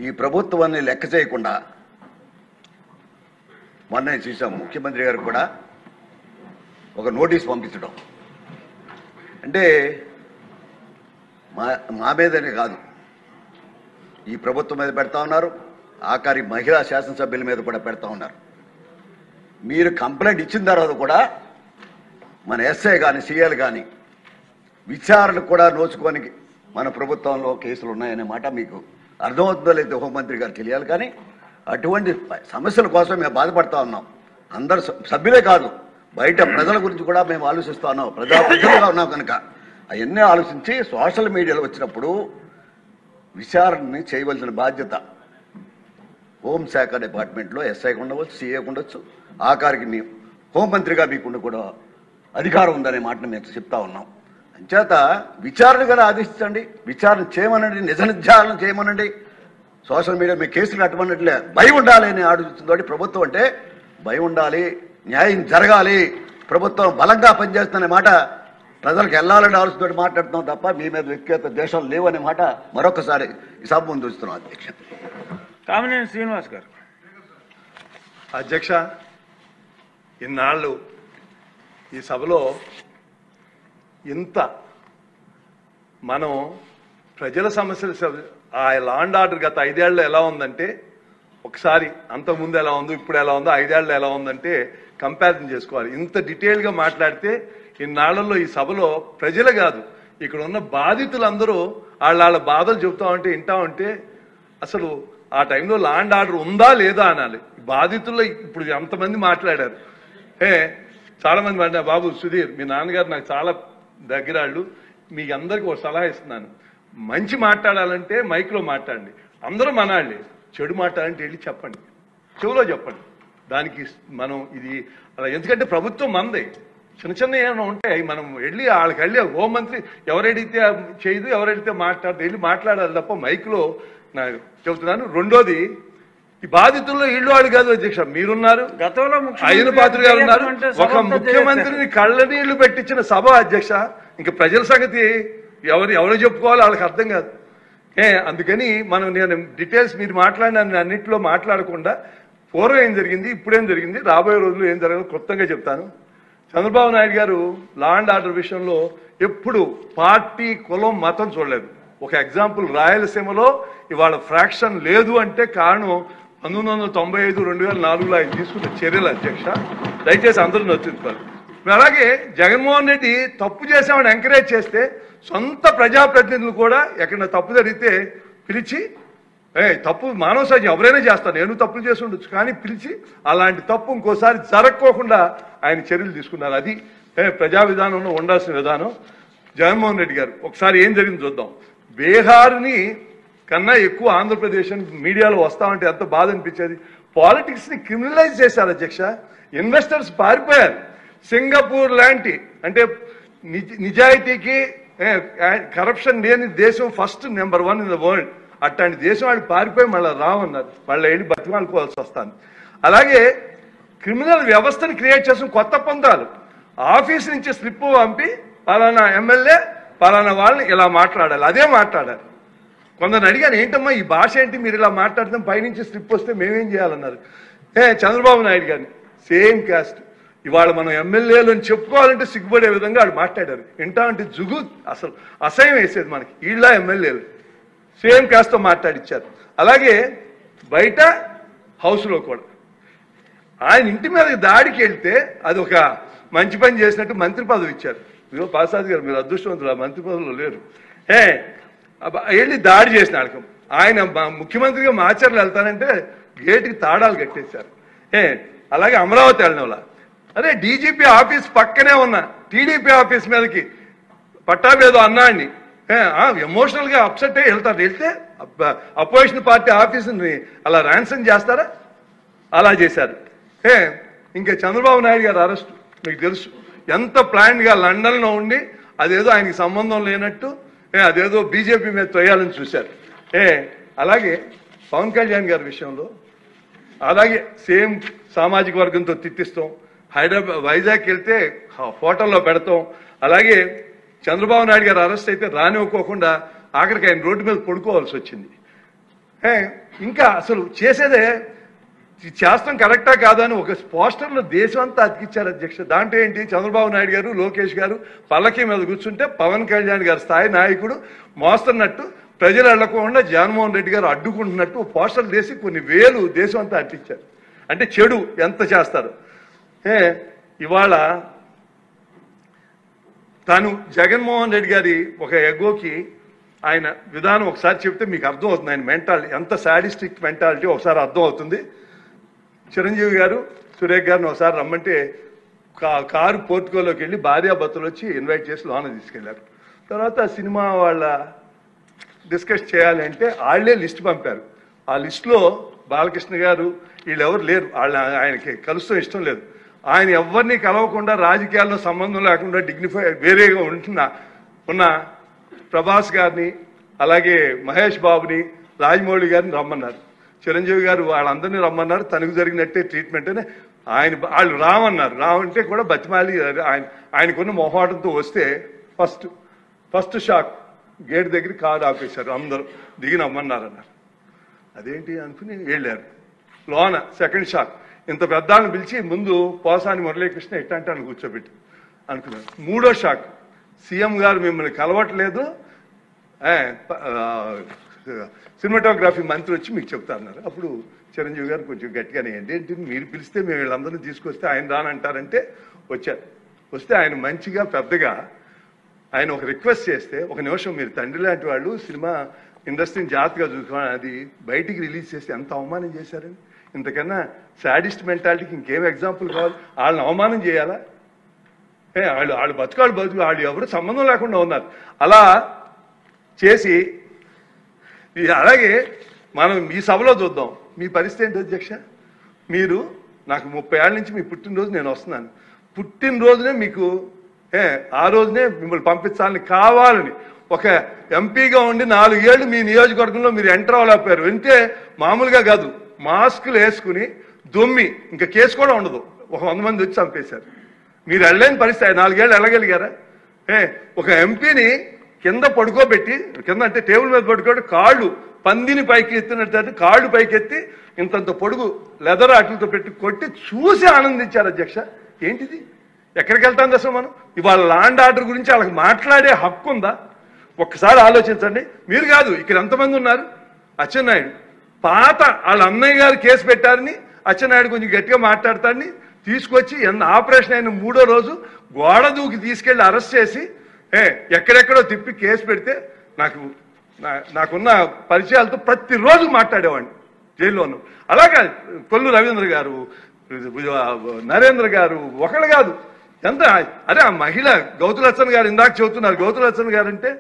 ఈ ప్రభుత్వాన్ని లెక్క చేయకుండా మొన్న చూసాం ముఖ్యమంత్రి గారు కూడా ఒక నోటీస్ పంపించడం అంటే మా మీదనే కాదు ఈ ప్రభుత్వం మీద పెడతా ఉన్నారు, ఆఖరి మహిళా శాసనసభ్యుల మీద కూడా పెడతా ఉన్నారు. మీరు కంప్లైంట్ ఇచ్చిన తర్వాత కూడా మన ఎస్ఐ కానీ సీఎల్ కానీ విచారణ కూడా నోచుకొని మన ప్రభుత్వంలో కేసులు ఉన్నాయనే మాట మీకు అర్థమవుతుందో లేదో హోంమంత్రి గారు తెలియాలి. కానీ అటువంటి సమస్యల కోసం మేము బాధపడతా ఉన్నాం. అందరు సభ్యులే కాదు, బయట ప్రజల గురించి కూడా మేము ఆలోచిస్తూ ఉన్నాం, ప్రజలుగా ఉన్నాం. కనుక అవన్నీ ఆలోచించి సోషల్ మీడియాలో వచ్చినప్పుడు విచారణని చేయవలసిన బాధ్యత హోంశాఖ డిపార్ట్మెంట్లో ఎస్ఐకి ఉండవచ్చు, సీఏకి ఉండొచ్చు, ఆఖరికి మీ హోంమంత్రిగా మీకుండా కూడా అధికారం ఉందనే మాటను మేము చెప్తా ఉన్నాం. అంచేత విచారణ గారు ఆదేశించండి, విచారణ చేయమనండి, నిజ నిర్ధారణ చేయమనండి. సోషల్ మీడియా మీ కేసులు అటువంటిలే భయం ఉండాలి అని ఆలోచిస్తుంది ప్రభుత్వం. అంటే భయం ఉండాలి, న్యాయం జరగాలి, ప్రభుత్వం బలంగా పనిచేస్తున్న మాట ప్రజలకు వెళ్ళాలని ఆలోచనతో మాట్లాడుతున్నాం తప్ప మీ మీద వ్యక్తిగత దేశాలు లేవనే మాట మరొకసారి ఈ సభ ముందు ఉంచుతున్నాం. అధ్యక్ష కామినేని శ్రీనివాస్ గారు. అధ్యక్ష, ఇన్నాళ్ళు ఈ సభలో ఇంత మనం ప్రజల సమస్యలు ఆ లా అండ్ ఆర్డర్ గత 5 ఏళ్ళు ఎలా ఉందంటే ఒకసారి అంతకుముందు ఎలా ఉందో ఇప్పుడు ఎలా ఉందో 5 ఏళ్ళు ఎలా ఉందంటే కంపారిజన్ చేసుకోవాలి. ఇంత డీటెయిల్గా మాట్లాడితే ఇన్నాళ్లలో ఈ సభలో ప్రజలు కాదు ఇక్కడ ఉన్న బాధితులందరూ వాళ్ళ బాధలు చెబుతా ఉంటే వింటా ఉంటే అసలు ఆ టైంలో లా అండ్ ఆర్డర్ ఉందా లేదా అనాలి. బాధితుల్లో ఇప్పుడు ఎంతమంది మాట్లాడారు. చాలా మంది మాట్లాడారు. బాబు సుధీర్, మీ నాన్నగారు నాకు చాలా దగ్గరాళ్ళు, మీకు అందరికీ ఒక సలహా ఇస్తున్నాను. మంచి మాట్లాడాలంటే మైక్లో మాట్లాడండి, అందరూ మనాళ్ళే. చెడు మాట్లాడాలంటే వెళ్ళి చెప్పండి, చెవులో చెప్పండి. దానికి మనం ఇది అలా, ఎందుకంటే ప్రభుత్వం మందే. చిన్న చిన్న ఏమైనా ఉంటాయి, మనం వెళ్ళి వాళ్ళకి వెళ్ళి హోంమంత్రి ఎవరెడితే చేయదు, ఎవరెడితే మాట్లాడదు, వెళ్ళి మాట్లాడాలి తప్ప మైక్లో నాకు చెబుతున్నాను. రెండోది, ఈ బాధితుల్లో ఇళ్ళు వాళ్ళు కాదు అధ్యక్ష, మీరున్నారు, గతంలో ఆయన పాత్ర గారు ఉన్నారు. ఒక ముఖ్యమంత్రిని కళ్ళ నీళ్లు పెట్టించిన సభ అధ్యక్ష. ఇంకా ప్రజల సంగతి ఎవరు చెప్పుకోవాలో వాళ్ళకి అర్థం కాదు. అందుకని నేను డీటెయిల్స్ మీరు మాట్లాడిన అన్నింటిలో మాట్లాడకుండా పూర్వం ఏం జరిగింది, ఇప్పుడేం జరిగింది, రాబోయే రోజులు ఏం జరగాలో క్లుప్తంగా చెప్తాను. చంద్రబాబు నాయుడు గారు లా అండ్ ఆర్డర్ విషయంలో ఎప్పుడు పార్టీ, కులం, మతం చూడలేదు. ఒక ఎగ్జాంపుల్, రాయలసీమలో ఇవాళ ఫ్రాక్షన్ లేదు అంటే కారణం 1995, 2004లో ఆయన తీసుకున్న చర్యలు అధ్యక్ష. దయచేసి అందరూ నచ్చుతారు. అలాగే జగన్మోహన్ రెడ్డి తప్పు చేసామని ఎంకరేజ్ చేస్తే సొంత ప్రజాప్రతినిధులు కూడా ఎక్కడైనా తప్పు జరిగితే పిలిచి, తప్పు మానవ సహజం, ఎవరైనా చేస్తాను, నేను తప్పులు చేసి ఉండొచ్చు, కానీ పిలిచి అలాంటి తప్పు ఇంకోసారి జరగకోకుండా ఆయన చర్యలు తీసుకున్నారు. అది ప్రజా విధానంలో ఉండాల్సిన విధానం. జగన్మోహన్ రెడ్డి గారు ఒకసారి ఏం జరిగింది చూద్దాం. బీహార్ని కన్నా ఎక్కువ ఆంధ్రప్రదేశ్ మీడియాలో వస్తామంటే ఎంత బాధ అనిపించేది. పాలిటిక్స్ ని క్రిమినలైజ్ చేశారు అధ్యక్ష. ఇన్వెస్టర్స్ పారిపోయారు. సింగపూర్ లాంటి, అంటే నిజాయితీకి కరప్షన్ లేని దేశం, first number 1 in the world, అట్లాంటి దేశం వాళ్ళు పారిపోయి మళ్ళీ రావన్నారు. మళ్ళీ వెళ్ళి బతిమాలుకోవాల్సి వస్తుంది. అలాగే క్రిమినల్ వ్యవస్థను క్రియేట్ చేసిన కొత్త పంతాలు. ఆఫీస్ నుంచి స్లిప్ పంపి పలానా ఎమ్మెల్యే పలానా వాళ్ళని ఇలా మాట్లాడాలి, అదే మాట్లాడాలి. కొందరు అడిగాను, ఏంటమ్మా ఈ భాష ఏంటి, మీరు ఇలా మాట్లాడతాం, పైనుంచి స్లిప్ వస్తే మేమేం చేయాలన్నారు. చంద్రబాబు నాయుడు గారిని సేమ్ క్యాస్ట్, ఇవాళ మనం ఎమ్మెల్యేలు అని చెప్పుకోవాలంటే సిగ్గుపడే విధంగా వాళ్ళు మాట్లాడారు. ఏంటా అంటే జుగు, అసలు అసహ్యం వేసేది మనకి. వీళ్ళ ఎమ్మెల్యేలు సేమ్ క్యాస్ట్తో మాట్లాడిచ్చారు. అలాగే బయట హౌస్లో కూడా ఆయన ఇంటి మీద దాడికి వెళ్తే అది ఒక మంచి పని చేసినట్టు మంత్రి పదవి ఇచ్చారు. మీరు ప్రసాద్ గారు, మీరు అదృష్టవంతులు, ఆ మంత్రి పదవిలో లేరు. వెళ్ళి దాడి చేసిన వాళ్ళకి ఆయన ముఖ్యమంత్రిగా మాచర్లు వెళ్తానంటే గేటుకి తాళాలు కట్టేశారు. అలాగే అమరావతి వెళ్ళిన వాళ్ళ, అదే డీజీపీ ఆఫీస్ పక్కనే ఉన్న టీడీపీ ఆఫీస్ మీదకి పట్టాభేదో అన్నాడిని ఎమోషనల్ గా అప్సెట్ అయ్యి వెళ్తారు. వెళ్తే అపోజిషన్ పార్టీ ఆఫీసుని అలా ర్యాన్సమ్ చేస్తారా, అలా చేశారు. ఇంకా చంద్రబాబు నాయుడు గారు అరెస్ట్ మీకు తెలుసు. ఎంత ప్లాన్ గా లండన్ లో ఉండి అదేదో ఆయనకి సంబంధం లేనట్టు అదేదో బీజేపీ మీద తొయ్యాలని చూశారు. అలాగే పవన్ కళ్యాణ్ గారి విషయంలో అలాగే సేమ్ సామాజిక వర్గంతో తిట్టిస్తాం. హైదరాబాద్, వైజాగ్ వెళ్తే హోటల్లో పెడతాం. అలాగే చంద్రబాబు నాయుడు గారు అరెస్ట్ అయితే రానివ్వకోకుండా ఆఖరికి ఆయన రోడ్డు మీద పడుకోవాల్సి వచ్చింది. ఇంకా అసలు చేసేదే చేస్తాం కరెక్టా కాదా అని ఒక పోస్టర్లో దేశం అంతా అతికిచ్చారు అధ్యక్ష. దాంట్లో ఏంటి, చంద్రబాబు నాయుడు గారు లోకేష్ గారు పల్లకి మీద కూర్చుంటే పవన్ కళ్యాణ్ గారు స్థాయి నాయకుడు మోస్తున్నట్టు, ప్రజలు వెళ్లకుండా జగన్మోహన్ రెడ్డి గారు అడ్డుకుంటున్నట్టు పోస్టర్లు చేసి కొన్ని వేలు దేశం అంతా అట్టించారు. అంటే చెడు ఎంత చేస్తారు. ఇవాళ తాను జగన్మోహన్ రెడ్డి గారి ఒక ఎగోకి ఆయన విధానం ఒకసారి చెప్తే మీకు అర్థం అవుతుంది. ఆయన మెంటాలిటీ ఎంత సాడిస్టిక్ మెంటాలిటీ ఒకసారి అర్థం అవుతుంది. చిరంజీవి గారు సురేఖ్ గారిని ఒకసారి రమ్మంటే కారు పోర్టుకోలోకి వెళ్ళి భార్యాభర్తలు వచ్చి ఇన్వైట్ చేసి లోన తీసుకెళ్లారు. తర్వాత సినిమా వాళ్ళ డిస్కస్ చేయాలి అంటే వాళ్ళే లిస్ట్ పంపారు. ఆ లిస్టులో బాలకృష్ణ గారు వీళ్ళెవరు లేరు, ఆయనకి కలుస్తాం ఇష్టం లేదు. ఆయన ఎవరిని కలవకుండా రాజకీయాల్లో సంబంధం లేకుండా డిగ్నిఫై వేరేగా ఉన్న ప్రభాస్ గారిని అలాగే మహేష్ బాబుని రాజమౌళి గారిని రమ్మన్నారు. చిరంజీవి గారు వాళ్ళందరినీ రమ్మన్నారు. తనకు జరిగినట్టే ట్రీట్మెంట్ అని వాళ్ళు రామన్నారు. రావంటే కూడా బతిమాలి ఆయనకున్న మొహాటంతో వస్తే ఫస్ట్ షాక్ గేట్ దగ్గర కారు ఆపేశారు. అందరూ దిగి నమ్మన్నారన్నారు. అదేంటి అనుకుని వెళ్ళారు. లోన సెకండ్ షాక్ ఇంత పెద్దాలను పిలిచి ముందు పోసాని మురళీకృష్ణ ఎట్టంటే అని కూర్చోబెట్టి అనుకున్నారు. మూడో షాక్ సీఎం గారు మిమ్మల్ని కలవట్లేదు, సినిమాటోగ్రఫీ మంత్రి వచ్చి మీకు చెప్తారన్నారు. అప్పుడు చిరంజీవి గారు కొంచెం గట్టిగానే ఏంటి మీరు పిలిస్తే మేము వీళ్ళందరినీ తీసుకొస్తే ఆయన రానంటారంటే వచ్చారు. వస్తే ఆయన మంచిగా పెద్దగా ఆయన ఒక రిక్వెస్ట్ చేస్తే, ఒక నిమిషం మీరు తండ్రి లాంటి వాళ్ళు సినిమా ఇండస్ట్రీని జాగ్రత్తగా చూసుకోవాలి, అది బయటికి రిలీజ్ చేస్తే ఎంత అవమానం చేశారని. ఇంతకన్నా సాడిస్ట్ మెంటాలిటీకి ఇంకేం ఎగ్జాంపుల్ కావాలి. వాళ్ళని అవమానం చేయాలా? వాళ్ళు బతుకు వాళ్ళు ఎవరు సంబంధం లేకుండా ఉన్నారు. అలా చేసి అలాగే మనం ఈ సభలో చూద్దాం. మీ పరిస్థితి ఏంటి అధ్యక్ష? మీరు నాకు 30 ఏళ్ళ నుంచి మీ పుట్టినరోజు నేను వస్తున్నాను. పుట్టినరోజునే మీకు ఆ రోజునే మిమ్మల్ని పంపించాలని కావాలని ఒక ఎంపీగా ఉండి 4 ఏళ్ళు మీ నియోజకవర్గంలో మీరు ఎంటర్ అవ్వలేకపోయారు. అంటే మామూలుగా కాదు, మాస్కులు వేసుకుని దొమ్మి ఇంకా కేసు కూడా ఉండదు. ఒక 100 మంది వచ్చి చంపేశారు. మీరు వెళ్ళలేని పరిస్థితి. 4 ఏళ్ళు వెళ్ళగలిగారా? ఒక ఎంపీని కింద పడుకోబెట్టి, కింద అంటే టేబుల్ మీద పడుకోబెట్టి కాళ్ళు పందిని పైకి ఎత్తినట్టు కాళ్ళు పైకి ఎత్తి ఇంతంత పొడుగు లెదర్ అట్లతో పెట్టి కొట్టి చూసి ఆనందించారు అధ్యక్ష. ఏంటిది? ఎక్కడికి వెళ్తాం అసలు మనం? ఇవాళ ల్యాండ్ ఆర్డర్ గురించి వాళ్ళకి మాట్లాడే హక్కు ఉందా? ఒక్కసారి ఆలోచించండి. మీరు కాదు, ఇక్కడ ఎంతమంది ఉన్నారు? అచ్చెన్నాయుడు పాత వాళ్ళ అన్నయ్య గారు కేసు పెట్టారని అచ్చెన్నాయుడు కొంచెం గట్టిగా మాట్లాడతాడని తీసుకొచ్చి ఆపరేషన్ అయిన 3వ రోజు గోడ దూకి తీసుకెళ్లి అరెస్ట్ చేసి ఎక్కడెక్కడో తిప్పి కేసు పెడితే నాకున్న పరిచయాలతో ప్రతిరోజు మాట్లాడేవాడిని జైల్లోనూ. అలాగే కొల్లు రవీంద్ర గారు, నరేంద్ర గారు, ఒకళ్ళు కాదు ఎంత. అరే ఆ మహిళ గౌతులచ్చన్ గారు ఇందాక చెబుతున్నారు. గౌతులచ్చన్ గారు అంటే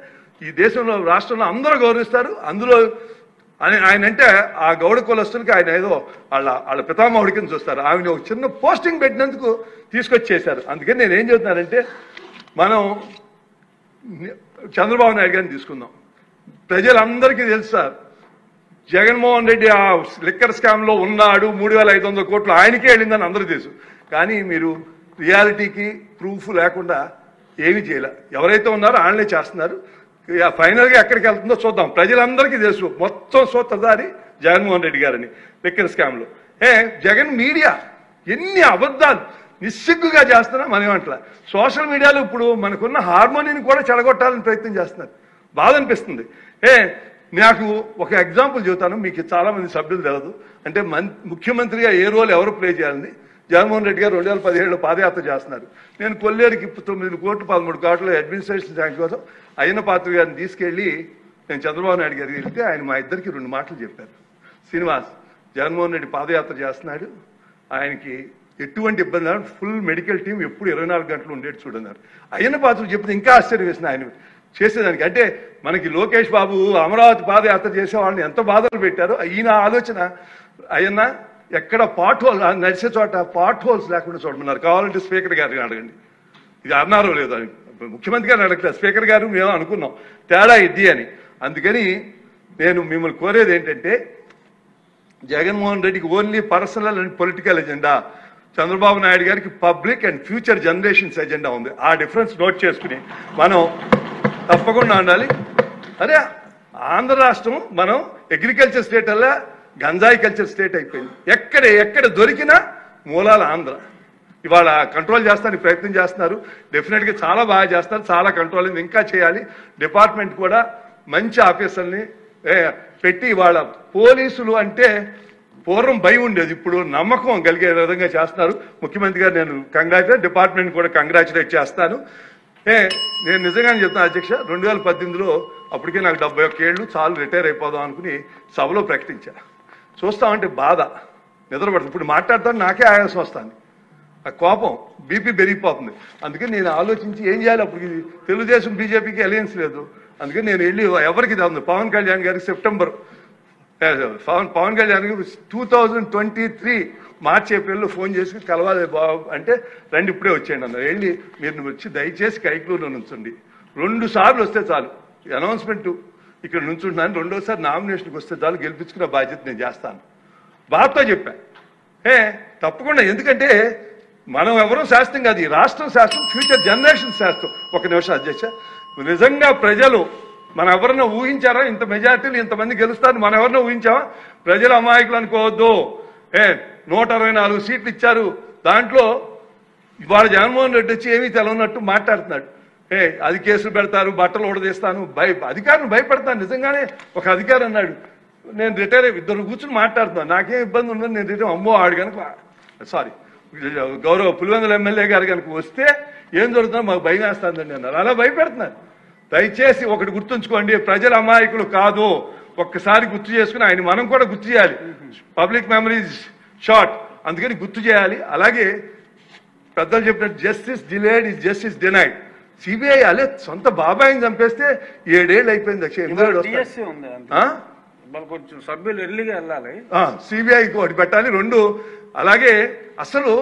ఈ దేశంలో రాష్ట్రంలో అందరూ గౌరవిస్తారు. అందులో ఆయన అంటే ఆ గౌడ కులస్తులకి ఆయన ఏదో వాళ్ళ పితామహుడి కింద చూస్తారు. ఆమెను ఒక చిన్న పోస్టింగ్ పెట్టినందుకు తీసుకొచ్చేశారు. అందుకని నేనేం చెబుతున్నానంటే, మనం చంద్రబాబు నాయుడు గారిని తీసుకుందాం. ప్రజలందరికీ తెలుసు సార్, జగన్మోహన్ రెడ్డి ఆ లిక్కర్ స్కామ్ లో ఉన్నాడు, 3,500 కోట్లు ఆయనకే వెళ్ళిందని అందరూ తెలుసు. కానీ మీరు రియాలిటీకి ప్రూఫ్ లేకుండా ఏమీ చేయలే. ఎవరైతే ఉన్నారో వాళ్ళనే చేస్తున్నారు. ఫైనల్ గా ఎక్కడికి వెళ్తుందో చూద్దాం. ప్రజలందరికీ తెలుసు మొత్తం సూత్రధారి జగన్మోహన్ రెడ్డి గారని లిక్కర్ స్కామ్ లో. జగన్ మీడియా ఎన్ని అబద్ధాలు నిస్సిగ్గుగా చేస్తున్నా మనం ఏమంటలా. సోషల్ మీడియాలో ఇప్పుడు మనకున్న హార్మోనీని కూడా చెడగొట్టాలని ప్రయత్నం చేస్తున్నారు. బాధ అనిపిస్తుంది. నాకు ఒక ఎగ్జాంపుల్ చెబుతాను, మీకు చాలా మంది సభ్యులు తెలియదు. అంటే ముఖ్యమంత్రిగా ఏ రోల్ ఎవరు ప్లే చేయాలని జగన్మోహన్ రెడ్డి గారు 2017లో పాదయాత్ర చేస్తున్నారు. నేను కొల్లేరుకి 9 కోట్లు 13 కోట్ల అడ్మినిస్ట్రేషన్ శాంక్షన్ కోసం అయ్యన్న పాత్ర గారిని తీసుకెళ్లి నేను చంద్రబాబు నాయుడు గారికి వెళ్తే ఆయన మా ఇద్దరికి 2 మాటలు చెప్పారు. శ్రీనివాస్, జగన్మోహన్ రెడ్డి పాదయాత్ర చేస్తున్నాడు, ఆయనకి ఎటువంటి ఇబ్బంది లేదు, ఫుల్ మెడికల్ టీం ఎప్పుడు 24 గంటలు ఉండేది చూడన్నారు. అయ్యన్న పాత్ర చెప్తే ఇంకా ఆశ్చర్యం వేసింది ఆయన చేసేదానికి. అంటే మనకి లోకేష్ బాబు అమరావతి పాదయాత్ర చేసే వాళ్ళని ఎంత బాధలు పెట్టారో ఈయన ఆలోచన. అయ్యన్న ఎక్కడ పాట్ హోల్ నడిచే చోట పాట్ హోల్స్ లేకుండా చూడమన్నారు. కావాలంటే స్పీకర్ గారిని అడగండి. ఇది అన్నారో లేదో అని. ముఖ్యమంత్రి గారిని అడగలేదు, స్పీకర్ గారు మేము అనుకున్నాం తేడా ఇది అని. అందుకని నేను మిమ్మల్ని కోరేది ఏంటంటే, జగన్మోహన్ రెడ్డికి only personal and political agenda, Chandrababu Naidu గారికి public and future generations agenda ఉంది. ఆ డిఫరెన్స్ నోట్ చేసుకుని మనం తప్పకుండా ఉండాలి. అరే ఆంధ్ర రాష్ట్రం మనం అగ్రికల్చర్ స్టేట్ అలా గంజాయి కల్చర్ స్టేట్ అయిపోయింది. ఎక్కడ దొరికినా మూలాల ఆంధ్ర. ఇవాళ కంట్రోల్ చేస్తానికి ప్రయత్నం చేస్తున్నారు. డెఫినెట్గా చాలా బాగా చేస్తారు. చాలా కంట్రోల్ ఇంకా చేయాలి. డిపార్ట్మెంట్ కూడా మంచి ఆఫీసర్ని పెట్టి ఇవాళ పోలీసులు అంటే పూర్వం భయం ఉండేది, ఇప్పుడు నమ్మకం కలిగే విధంగా చేస్తున్నారు. ముఖ్యమంత్రి గారు నేను కంగ్రాచులేట్, డిపార్ట్మెంట్ కూడా కంగ్రాచులేట్ చేస్తాను. నేను నిజంగానే చెప్తాను అధ్యక్ష, 2018లో అప్పటికే నాకు 71 ఏళ్ళు చాలు రిటైర్ అయిపోదాం అనుకుని సభలో ప్రకటించా. చూస్తామంటే బాధ నిద్రపడుతుంది. ఇప్పుడు మాట్లాడతాను నాకే ఆయాసం వస్తుంది, ఆ కోపం బీపీ పెరిగిపోతుంది. అందుకని నేను ఆలోచించి ఏం చేయాలి. అప్పుడు తెలుగుదేశం బీజేపీకి అలయన్స్ లేదు. అందుకని నేను వెళ్ళి ఎవరికి పవన్ కళ్యాణ్ గారికి పవన్ కళ్యాణ్ గారికి 2023 మార్చి ఏప్రిల్లో ఫోన్ చేసి కలవాలి బాబు అంటే రండి ఇప్పుడే వచ్చేయండి అన్నారు. వెళ్ళి మీరు వచ్చి దయచేసి కైక్లూరులో నుంచండి, 2 సార్లు వస్తే చాలు, అనౌన్స్మెంట్ ఇక్కడ నుంచుంటున్నాను, 2వ సారి నామినేషన్కి వస్తే చాలు, గెలిపించుకున్న బాధ్యత నేను చేస్తాను. బాధతో చెప్పాను. తప్పకుండా, ఎందుకంటే మనం ఎవరో శాస్త్రం కాదు, ఈ రాష్ట్రం శాస్త్రం, ఫ్యూచర్ జనరేషన్ శాస్త్రం. ఒక నిమిషం అధ్యక్ష, నిజంగా ప్రజలు మనం ఎవరన్నా ఊహించారా ఇంత మెజార్టీలు ఇంతమంది గెలుస్తారని? మనం ఎవరన్నా ఊహించావా? ప్రజలు అమాయకులు అనుకోవద్దు. 124 సీట్లు ఇచ్చారు, దాంట్లో ఇవాళ జగన్మోహన్ రెడ్డి వచ్చి ఏమీ తెలవనట్టు మాట్లాడుతున్నాడు. అది కేసులు పెడతారు, బట్టలు ఊడదీస్తాను, అధికారులు భయపడతాను. నిజంగానే ఒక అధికారి అన్నాడు, నేను రిటైర్ అయ్యి 2 కూర్చుని మాట్లాడుతున్నాను, నాకేం ఇబ్బంది ఉండదు, నేను రిటైర్ అమ్మో ఆడు కనుక సారీ గౌరవ పులివెందుల ఎమ్మెల్యే గారు కనుక వస్తే ఏం జరుగుతుందో మాకు భయం వేస్తుందండి అన్నారు. అలా భయపెడుతున్నారు. దయచేసి ఒకటి గుర్తుంచుకోండి, ప్రజల అమాయకులు కాదు. ఒక్కసారి గుర్తు చేసుకుని ఆయన మనం కూడా గుర్తు చేయాలి. పబ్లిక్ మెమరీస్ షార్ట్, అందుకని గుర్తు చేయాలి. అలాగే పెద్దలు చెప్పినట్టు justice delayed is justice denied. CBI అలే సొంత బాబాయిని చంపేస్తే 7 ఏళ్ళు అయిపోయింది. కొంచెం సభ్యులు ఎర్లీగా వెళ్ళాలి, సిబిఐకి ఒకటి పెట్టాలి. 2 అలాగే అసలు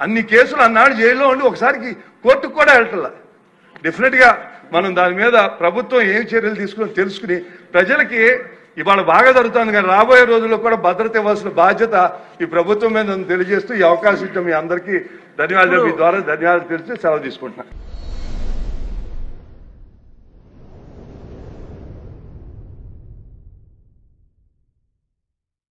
అన్ని కేసులు అన్నాడు జైల్లో ఉండి ఒకసారికి కోర్టుకు కూడా వెళ్ళట్లా. డెఫినెట్ గా మనం దాని మీద ప్రభుత్వం ఏం చర్యలు తీసుకుని తెలుసుకుని ప్రజలకి ఇవాళ బాగా జరుగుతుంది, కానీ రాబోయే రోజుల్లో కూడా భద్రత ఇవ్వాల్సిన బాధ్యత ఈ ప్రభుత్వం మీద తెలియజేస్తూ ఈ అవకాశం ఇచ్చిన మీ అందరికీ ధన్యవాదాలు, మీ ద్వారా ధన్యవాదాలు తెలిసి సెలవు తీసుకుంటున్నాను.